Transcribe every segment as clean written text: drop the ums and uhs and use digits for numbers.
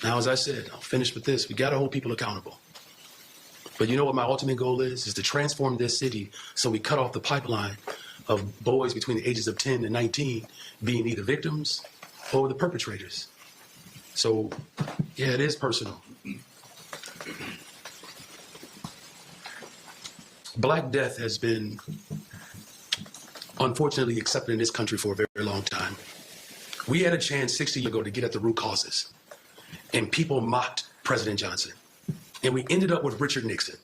Now, as I said, I'll finish with this. We got to hold people accountable. But you know what my ultimate goal is to transform this city so we cut off the pipeline of boys between the ages of 10 and 19 being either victims or the perpetrators. So, yeah, it is personal. Black death has been unfortunately accepted in this country for a very, very long time. We had a chance 60 years ago to get at the root causes, and people mocked President Johnson. And we ended up with Richard Nixon.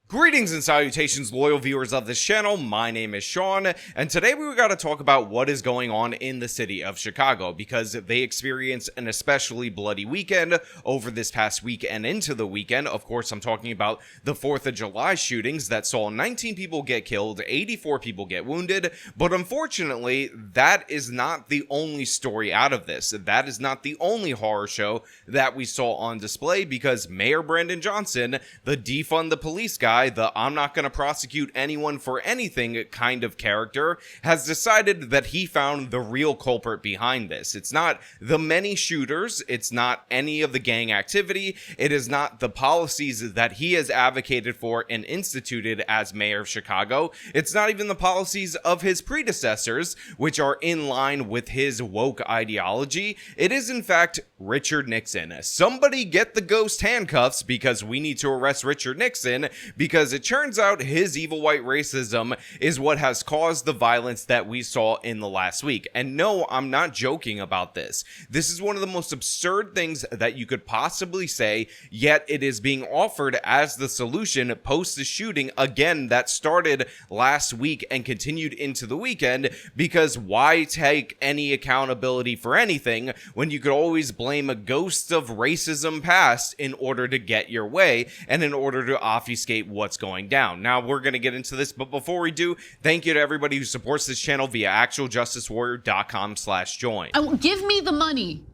Greetings and salutations, loyal viewers of this channel. My name is Sean, and today we got to talk about what is going on in the city of Chicago, because they experienced an especially bloody weekend over this past week and into the weekend. Of course, I'm talking about the 4th of July shootings that saw 19 people get killed, 84 people get wounded, but unfortunately, that is not the only story out of this. That is not the only horror show that we saw on display, because Mayor Brandon Johnson, the defund the police guy, the I'm not going to prosecute anyone for anything kind of character, has decided that he found the real culprit behind this. It's not the many shooters, it's not any of the gang activity, it is not the policies that he has advocated for and instituted as mayor of Chicago, it's not even the policies of his predecessors, which are in line with his woke ideology. It is in fact Richard Nixon. Somebody get the ghost handcuffs, because we need to arrest Richard Nixon, because it turns out his evil white racism is what has caused the violence that we saw in the last week. And no, I'm not joking about this. This is one of the most absurd things that you could possibly say, yet it is being offered as the solution post the shooting again that started last week and continued into the weekend, because why take any accountability for anything when you could always blame a ghost of racism past in order to get your way and in order to obfuscate what's going down. Now, we're going to get into this, but before we do, thank you to everybody who supports this channel via actualjusticewarrior.com/join. Give me the money.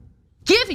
Give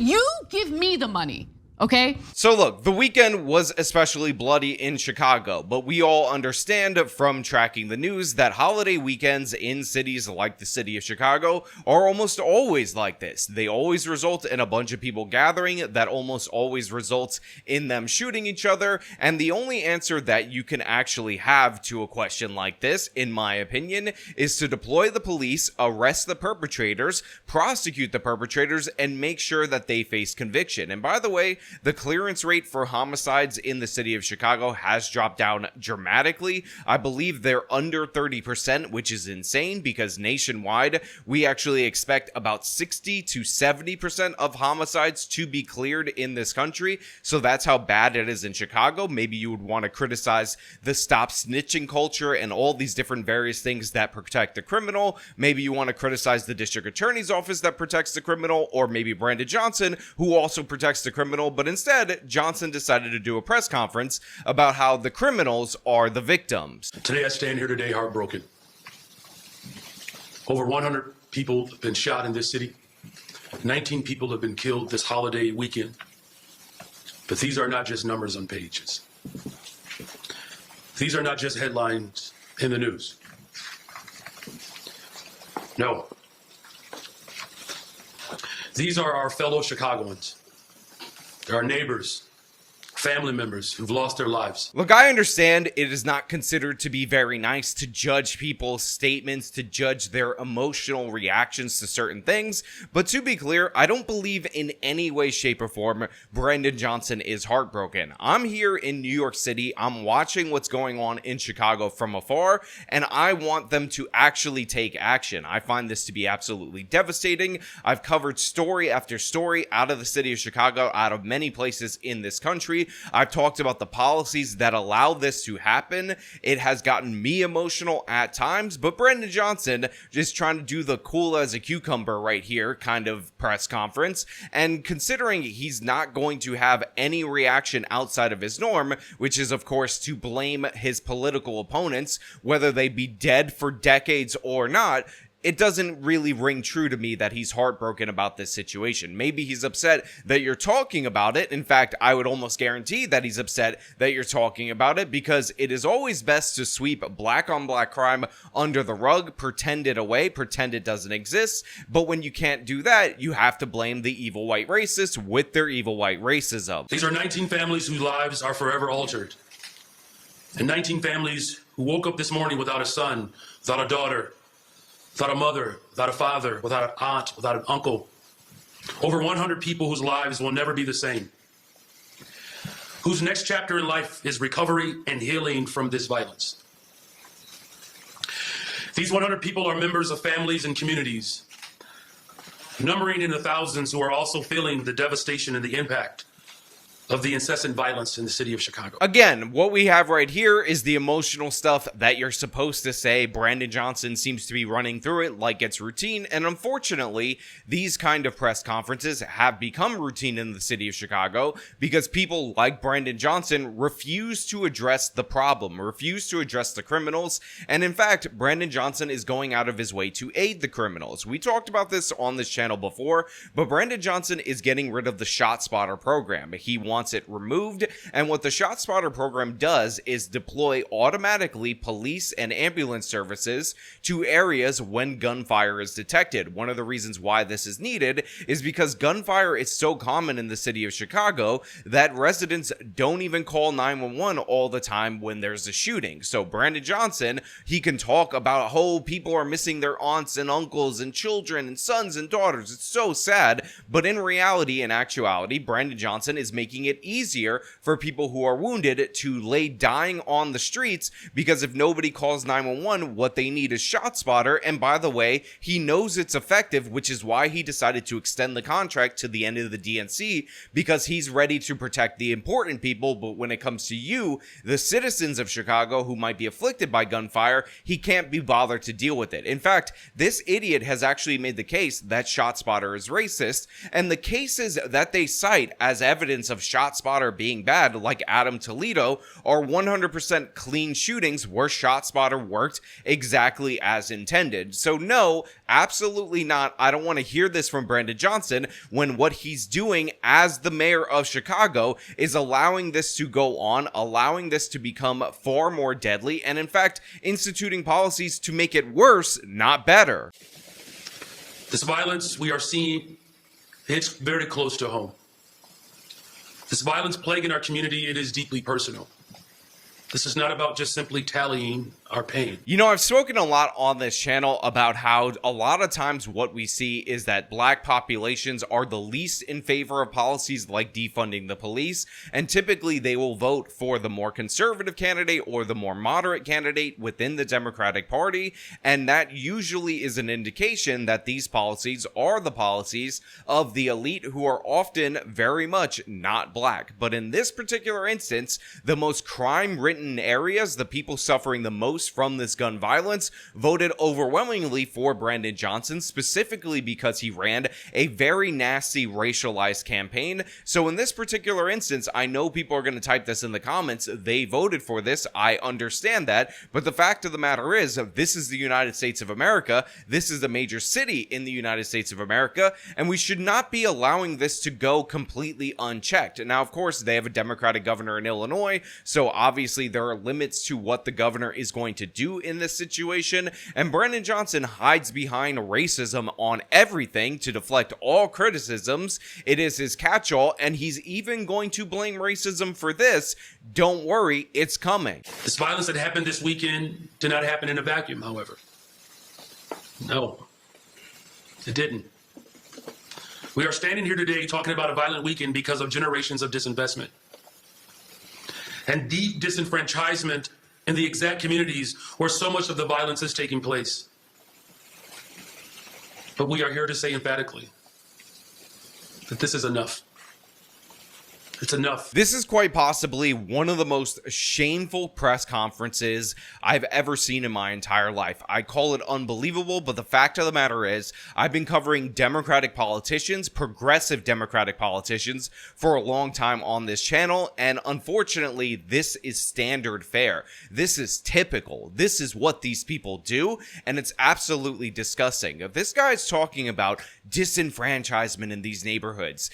me the money. Okay. So look, the weekend was especially bloody in Chicago, but we all understand from tracking the news that holiday weekends in cities like the city of Chicago are almost always like this. They always result in a bunch of people gathering that almost always results in them shooting each other. And the only answer that you can actually have to a question like this, in my opinion, is to deploy the police, arrest the perpetrators, prosecute the perpetrators, and make sure that they face conviction. And by the way, the clearance rate for homicides in the city of Chicago has dropped down dramatically. I believe they're under 30%, which is insane, because nationwide, we actually expect about 60 to 70% of homicides to be cleared in this country. So that's how bad it is in Chicago. Maybe you would want to criticize the stop snitching culture and all these different various things that protect the criminal. Maybe you want to criticize the district attorney's office that protects the criminal, or maybe Brandon Johnson, who also protects the criminal. But instead, Johnson decided to do a press conference about how the criminals are the victims. Today, I stand here today heartbroken. Over 100 people have been shot in this city. 19 people have been killed this holiday weekend. But these are not just numbers on pages. These are not just headlines in the news. No. These are our fellow Chicagoans. There are neighbors, family members who've lost their lives. Look, I understand it is not considered to be very nice to judge people's statements, to judge their emotional reactions to certain things, but to be clear, I don't believe in any way, shape, or form Brandon Johnson is heartbroken. I'm here in New York City, I'm watching what's going on in Chicago from afar, and I want them to actually take action. I find this to be absolutely devastating. I've covered story after story out of the city of Chicago, out of many places in this country. I've talked about the policies that allow this to happen. It has gotten me emotional at times, but Brandon Johnson just trying to do the cool as a cucumber right here kind of press conference. And considering he's not going to have any reaction outside of his norm, which is of course to blame his political opponents, whether they be dead for decades or not, it doesn't really ring true to me that he's heartbroken about this situation. Maybe he's upset that you're talking about it. In fact, I would almost guarantee that he's upset that you're talking about it, because it is always best to sweep black on black crime under the rug, pretend it away, pretend it doesn't exist. But when you can't do that, you have to blame the evil white racists with their evil white racism. These are 19 families whose lives are forever altered. And 19 families who woke up this morning without a son, without a daughter, without a mother, without a father, without an aunt, without an uncle. Over 100 people whose lives will never be the same. Whose next chapter in life is recovery and healing from this violence. These 100 people are members of families and communities, numbering in the thousands, who are also feeling the devastation and the impact of the incessant violence in the city of Chicago. Again, what we have right here is the emotional stuff that you're supposed to say. Brandon Johnson seems to be running through it like it's routine, and unfortunately, these kind of press conferences have become routine in the city of Chicago because people like Brandon Johnson refuse to address the problem, refuse to address the criminals, and in fact, Brandon Johnson is going out of his way to aid the criminals. We talked about this on this channel before, but Brandon Johnson is getting rid of the ShotSpotter program. He wants it removed, and what the ShotSpotter program does is deploy automatically police and ambulance services to areas when gunfire is detected. One of the reasons why this is needed is because gunfire is so common in the city of Chicago that residents don't even call 911 all the time when there's a shooting. So Brandon Johnson, he can talk about how people are missing their aunts and uncles and children and sons and daughters. It's so sad, but in reality, in actuality, Brandon Johnson is making it easier for people who are wounded to lay dying on the streets, because if nobody calls 911, what they need is ShotSpotter. And by the way, he knows it's effective, which is why he decided to extend the contract to the end of the DNC, because he's ready to protect the important people. But when it comes to you, the citizens of Chicago who might be afflicted by gunfire, he can't be bothered to deal with it. In fact, this idiot has actually made the case that ShotSpotter is racist, and the cases that they cite as evidence of ShotSpotter being bad, like Adam Toledo, are 100% clean shootings where ShotSpotter worked exactly as intended. So no, absolutely not. I don't want to hear this from Brandon Johnson when what he's doing as the mayor of Chicago is allowing this to go on, allowing this to become far more deadly, and in fact, instituting policies to make it worse, not better. This violence we are seeing hits very close to home. This violence plaguing our community, it is deeply personal. This is not about just simply tallying our pain. You know, I've spoken a lot on this channel about how a lot of times what we see is that black populations are the least in favor of policies like defunding the police, and typically they will vote for the more conservative candidate or the more moderate candidate within the Democratic Party, and that usually is an indication that these policies are the policies of the elite, who are often very much not black. But in this particular instance, the most crime-ridden areas, the people suffering the most from this gun violence, voted overwhelmingly for Brandon Johnson, specifically because he ran a very nasty racialized campaign. So in this particular instance, I know people are going to type this in the comments, they voted for this, I understand that, but the fact of the matter is, this is the United States of America, this is a major city in the United States of America, and we should not be allowing this to go completely unchecked. Now, of course, they have a Democratic governor in Illinois, so obviously there are limits to what the governor is going to do in this situation, and Brandon Johnson hides behind racism on everything to deflect all criticisms. It is his catch-all, and he's even going to blame racism for this. Don't worry, it's coming. This violence that happened this weekend did not happen in a vacuum, however. No, it didn't. We are standing here today talking about a violent weekend because of generations of disinvestment and deep disenfranchisement in the exact communities where so much of the violence is taking place. But we are here to say emphatically that this is enough. It's enough. This is quite possibly one of the most shameful press conferences I've ever seen in my entire life. I call it unbelievable, but the fact of the matter is, I've been covering Democratic politicians, progressive Democratic politicians, for a long time on this channel, and unfortunately, this is standard fare. This is typical. This is what these people do, and it's absolutely disgusting. If this guy's talking about disenfranchisement in these neighborhoods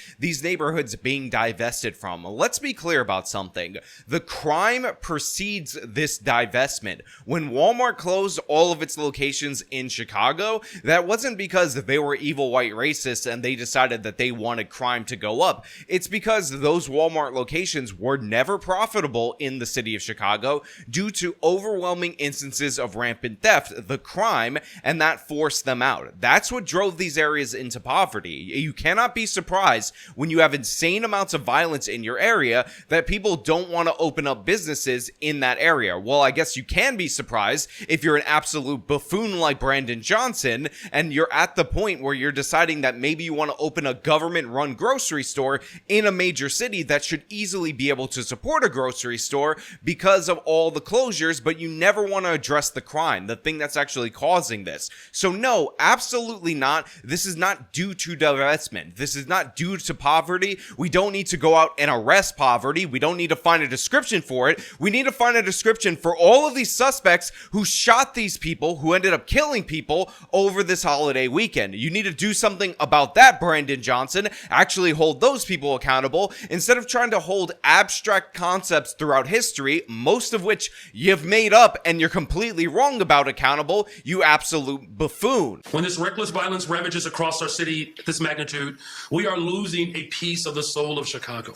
being divested from. Let's be clear about something. The crime precedes this divestment. When Walmart closed all of its locations in Chicago, that wasn't because they were evil white racists and they decided that they wanted crime to go up. It's because those Walmart locations were never profitable in the city of Chicago due to overwhelming instances of rampant theft, the crime, and that forced them out. That's what drove these areas into poverty. You cannot be surprised when you have insane amounts of violence in your area that people don't want to open up businesses in that area. Well, I guess you can be surprised if you're an absolute buffoon like Brandon Johnson and you're at the point where you're deciding that maybe you want to open a government-run grocery store in a major city that should easily be able to support a grocery store because of all the closures, but you never want to address the crime, the thing that's actually causing this. So no, absolutely not. This is not due to divestment. This is not due to poverty. We don't need to go out and arrest poverty. We don't need to find a description for it. We need to find a description for all of these suspects who shot these people, who ended up killing people over this holiday weekend. You need to do something about that, Brandon Johnson. Actually hold those people accountable instead of trying to hold abstract concepts throughout history, most of which you've made up and you're completely wrong about accountable, you absolute buffoon. When this reckless violence ravages across our city at this magnitude, we are losing a piece of the soul of Chicago.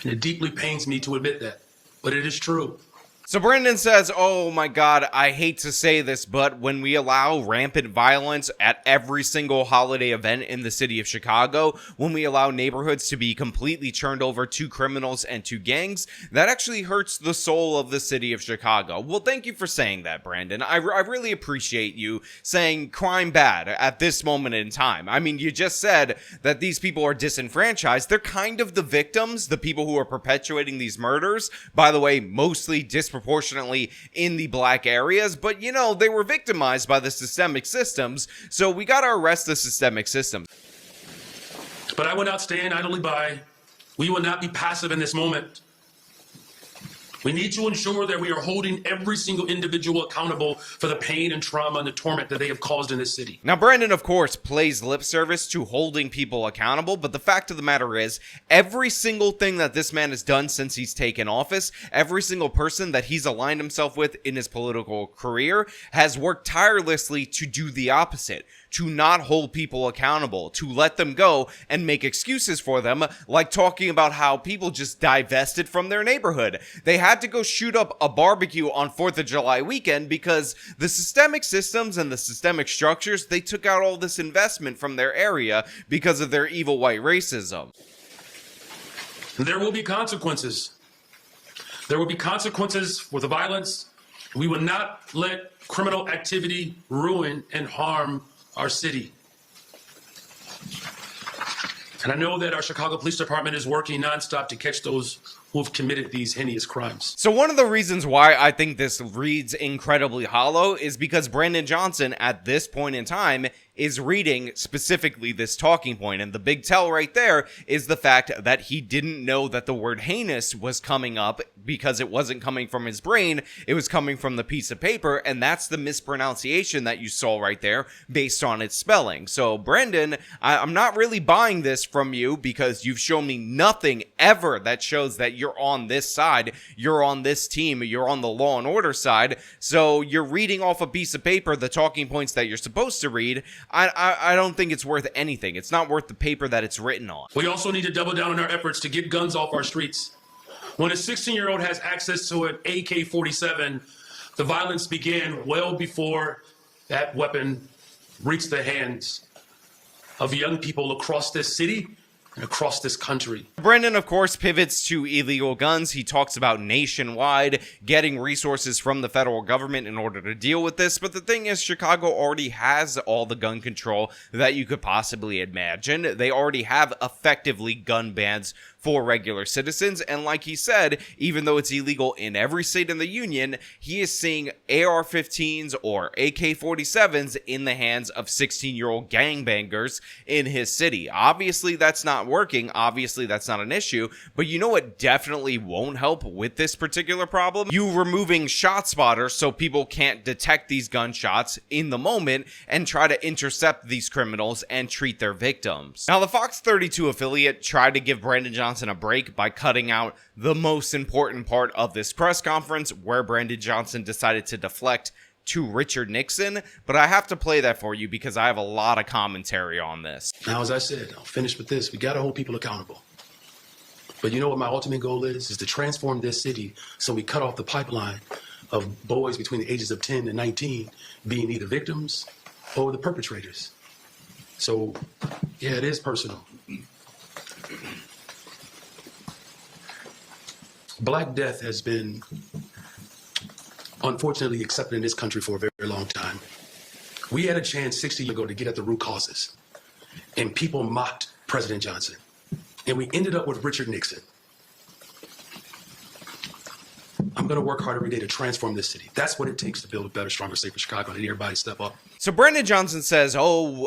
And it deeply pains me to admit that, but it is true. So Brandon says, oh my God, I hate to say this, but when we allow rampant violence at every single holiday event in the city of Chicago, when we allow neighborhoods to be completely turned over to criminals and to gangs, that actually hurts the soul of the city of Chicago. Well, thank you for saying that, Brandon. I really appreciate you saying crime bad at this moment in time. I mean, you just said that these people are disenfranchised. They're kind of the victims, the people who are perpetuating these murders. By the way, mostly disproportionately in the black areas, but you know, they were victimized by the systemic systems, so we gotta arrest the systemic systems. But I will not stand idly by. We will not be passive in this moment. We need to ensure that we are holding every single individual accountable for the pain and trauma and the torment that they have caused in this city. Now, Brandon, of course, plays lip service to holding people accountable, but the fact of the matter is, every single thing that this man has done since he's taken office, every single person that he's aligned himself with in his political career has worked tirelessly to do the opposite, to not hold people accountable, to let them go and make excuses for them, like talking about how people just divested from their neighborhood. They had to go shoot up a barbecue on 4th of July weekend because the systemic systems and the systemic structures, they took out all this investment from their area because of their evil white racism. There will be consequences. There will be consequences for the violence. We will not let criminal activity ruin and harm our city. And I know that our Chicago Police Department is working nonstop to catch those who have committed these heinous crimes. So one of the reasons why I think this reads incredibly hollow is because Brandon Johnson, at this point in time, is reading specifically this talking point. And the big tell right there is the fact that he didn't know that the word heinous was coming up because it wasn't coming from his brain. It was coming from the piece of paper. And that's the mispronunciation that you saw right there based on its spelling. So Brandon, I'm not really buying this from you because you've shown me nothing ever that shows that you're on this side. You're on this team. You're on the law and order side. So you're reading off a piece of paper the talking points that you're supposed to read. I don't think it's worth anything. It's not worth the paper that it's written on. We also need to double down on our efforts to get guns off our streets. When a 16-year-old has access to an AK-47, the violence began well before that weapon reached the hands of young people across this city across this country. Brendan, of course, pivots to illegal guns. He talks about nationwide getting resources from the federal government in order to deal with this. But the thing is, Chicago already has all the gun control that you could possibly imagine. They already have effectively gun bans for regular citizens. And like he said, even though it's illegal in every state in the union, he is seeing AR-15s or AK-47s in the hands of 16-year-old gangbangers in his city. Obviously, that's not working. Obviously, that's not an issue. But you know what definitely won't help with this particular problem? You removing shot spotters so people can't detect these gunshots in the moment and try to intercept these criminals and treat their victims. Now, the Fox 32 affiliate tried to give Brandon Johnson a break by cutting out the most important part of this press conference, where Brandon Johnson decided to deflect to Richard Nixon, but I have to play that for you because I have a lot of commentary on this. Now, as I said, I'll finish with this. We got to hold people accountable. But you know what my ultimate goal is to transform this city so we cut off the pipeline of boys between the ages of 10 and 19 being either victims or the perpetrators. So, yeah, it is personal. Black death has been unfortunately accepted in this country for a very, very long time. We had a chance 60 years ago to get at the root causes, and people mocked President Johnson. And we ended up with Richard Nixon. I'm going to work hard every day to transform this city. That's what it takes to build a better, stronger, safer Chicago. I need everybody to step up. So Brandon Johnson says,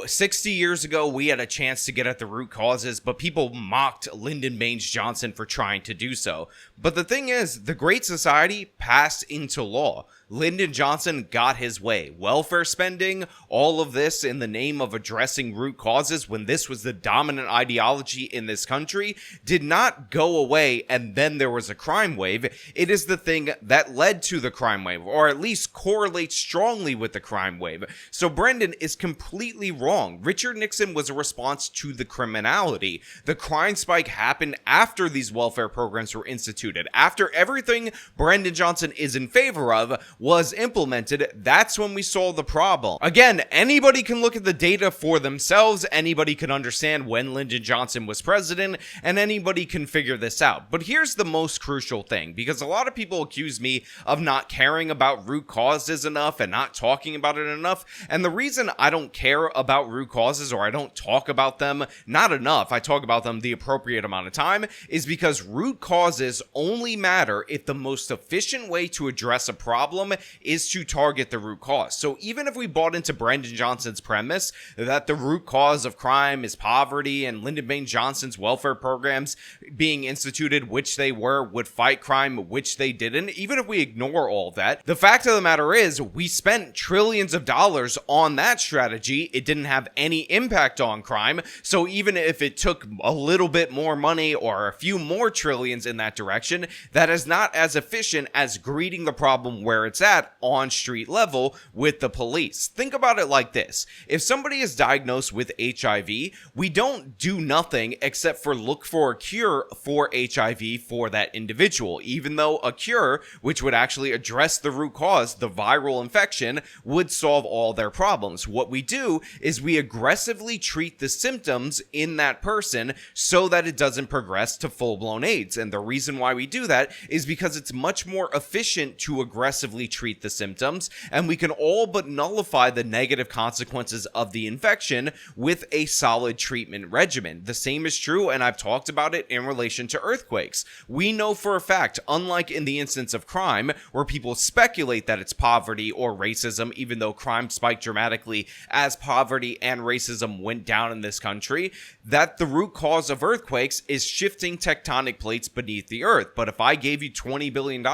60 years ago, we had a chance to get at the root causes, but people mocked Lyndon Baines Johnson for trying to do so. But the thing is, the Great Society passed into law. Lyndon Johnson got his way. Welfare spending, all of this in the name of addressing root causes when this was the dominant ideology in this country, did not go away and then there was a crime wave. It is the thing that led to the crime wave, or at least correlates strongly with the crime wave. So Brendan is completely wrong. Richard Nixon was a response to the criminality. The crime spike happened after these welfare programs were instituted. After everything Brendan Johnson is in favor of was implemented, that's when we saw the problem. Again, anybody can look at the data for themselves, anybody can understand when Lyndon Johnson was president, and anybody can figure this out. But here's the most crucial thing, because a lot of people accuse me of not caring about root causes enough and not talking about it enough, and the reason I don't care about root causes, or I don't talk about them not enough, I talk about them the appropriate amount of time, is because root causes only matter if the most efficient way to address a problem is to target the root cause. So even if we bought into Brandon Johnson's premise that the root cause of crime is poverty and Lyndon Baines Johnson's welfare programs being instituted, which they were, would fight crime, which they didn't, even if we ignore all that, the fact of the matter is we spent trillions of dollars on that strategy. It didn't have any impact on crime. So even if it took a little bit more money or a few more trillions in that direction, that is not as efficient as greeting the problem where it's at on street level with the police. Think about it like this. If somebody is diagnosed with HIV, we don't do nothing except for look for a cure for HIV for that individual, even though a cure, which would actually address the root cause, the viral infection, would solve all their problems. What we do is we aggressively treat the symptoms in that person so that it doesn't progress to full-blown AIDS. And the reason why we do that is because it's much more efficient to aggressively treat the symptoms, and we can all but nullify the negative consequences of the infection with a solid treatment regimen. The same is true, and I've talked about it in relation to earthquakes. We know for a fact, unlike in the instance of crime, where people speculate that it's poverty or racism, even though crime spiked dramatically as poverty and racism went down in this country, that the root cause of earthquakes is shifting tectonic plates beneath the earth. But if I gave you $20 billion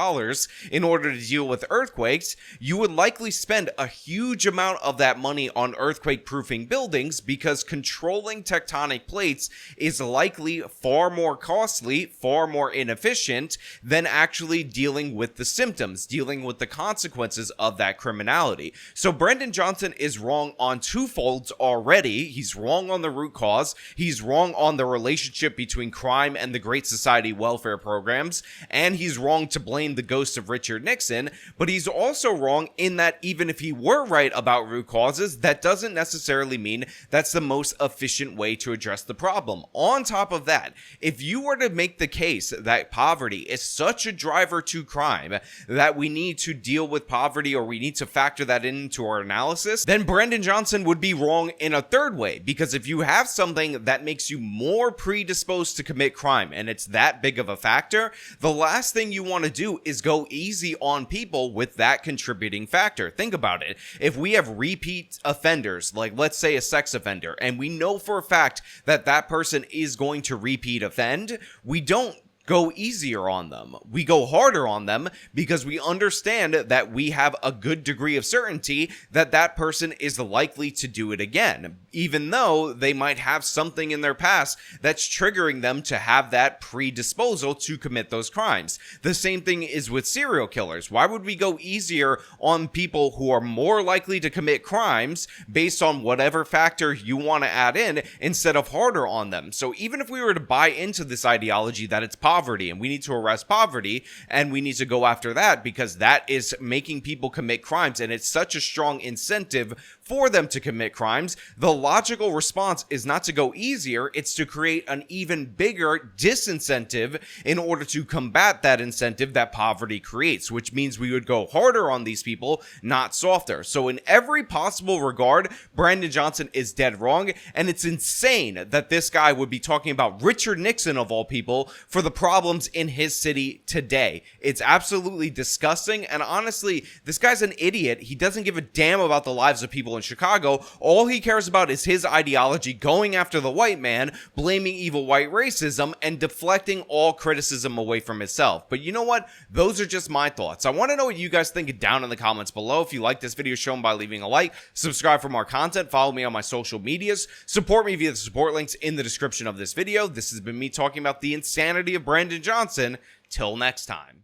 in order to deal with earthquakes, you would likely spend a huge amount of that money on earthquake-proofing buildings, because controlling tectonic plates is likely far more costly, far more inefficient than actually dealing with the symptoms, dealing with the consequences of that criminality. So Brandon Johnson is wrong on two folds already. He's wrong on the root cause. He's wrong on the relationship between crime and the Great Society welfare programs. And he's wrong to blame the ghost of Richard Nixon. But he's also wrong in that even if he were right about root causes, that doesn't necessarily mean that's the most efficient way to address the problem. On top of that, if you were to make the case that poverty is such a driver to crime that we need to deal with poverty, or we need to factor that into our analysis, then Brandon Johnson would be wrong in a third way. Because if you have something that makes you more predisposed to commit crime, and it's that big of a factor, the last thing you want to do is go easy on people with that contributing factor. Think about it. If we have repeat offenders, like let's say a sex offender, and we know for a fact that that person is going to repeat offend, we don't go easier on them. We go harder on them because we understand that we have a good degree of certainty that that person is likely to do it again, even though they might have something in their past that's triggering them to have that predisposal to commit those crimes. The same thing is with serial killers. Why would we go easier on people who are more likely to commit crimes based on whatever factor you want to add in, instead of harder on them? So even if we were to buy into this ideology that it's poverty and we need to arrest poverty and we need to go after that because that is making people commit crimes and it's such a strong incentive for them to commit crimes, the logical response is not to go easier, it's to create an even bigger disincentive in order to combat that incentive that poverty creates, which means we would go harder on these people, not softer. So in every possible regard, Brandon Johnson is dead wrong, and it's insane that this guy would be talking about Richard Nixon, of all people, for the problems in his city today. It's absolutely disgusting, and honestly, this guy's an idiot. He doesn't give a damn about the lives of people in Chicago. All he cares about is his ideology, going after the white man, blaming evil white racism, and deflecting all criticism away from himself. But you know what? Those are just my thoughts. I want to know what you guys think down in the comments below. If you like this video, show them by leaving a like, subscribe for more content, follow me on my social medias, support me via the support links in the description of this video. This has been me talking about the insanity of Brandon Johnson. Till next time.